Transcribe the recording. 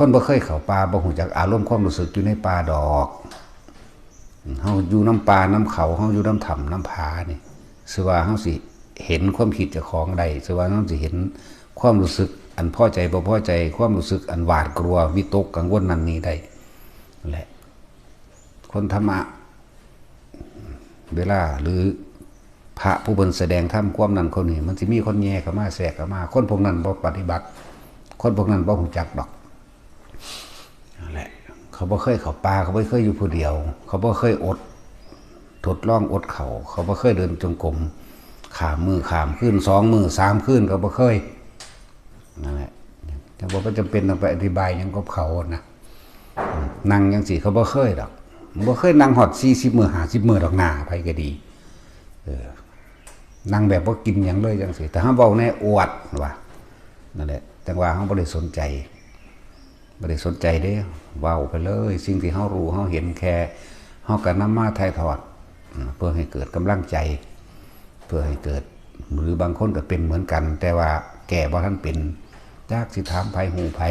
คนบ่เคยเข้าป่าบ่ฮู้จักอารมณ์ความรู้สึกอยู่ในป่าดอกเฮาอยู่น้ำป่าน้ำเขาเฮาอยู่น้ำถ้ำน้ำผานี่สิว่าเฮาสิเห็นความคิดเจ้าของได้สิว่าเฮาสิเห็นความรู้สึกอันพอใจบ่พอใจความรู้สึกอันหวาดกลัววิตกกังวลนั่นนี่ได้แหละคนธรรมะเวลาหรือพระผู้เพิ่นแสดงธรรมความนั้นคนนี้มันสิมีคนแย่เข้ามาแทรกเข้ามาคนพวกนั้นบ่ปฏิบัติคนพวกนั้นบ่รู้จักดอกนั่นแหละเขาบ่เคยเข้าป่าเขาบ่เคยอยู่ผู้เดียวเขาบ่เคยอดทดลองอดเขาบ่เคยเดินจงกรมข้ามมือข้ามคืน2 มื้อ3 คืนเขาบ่เคยนั่นแหละแต่บ่จำเป็นต้องไปอธิบายหยังกับเขานะนั่งจังซี่เขาบ่เคยดอกบ่เคยนั่งฮอด40 มื้อ50 มื้อดอกหน้าไผก็ดีนั่งแบบว่ากินอย่างเลยจังสิแต่ห้าเบาแน่อวดว่านั่นแหละจังว่าเขาไม่ได้สนใจเด้เบาไปเลยสิ่งที่เขารู้เขาเห็นแค่เขากันน้ำมาถ่ายทอดเพื่อให้เกิดกำลังใจเพื่อให้เกิดหรือบางคนก็เป็นเหมือนกันแต่ว่าแก่บ่ท่านเป็นจากสิถามไผหูไผ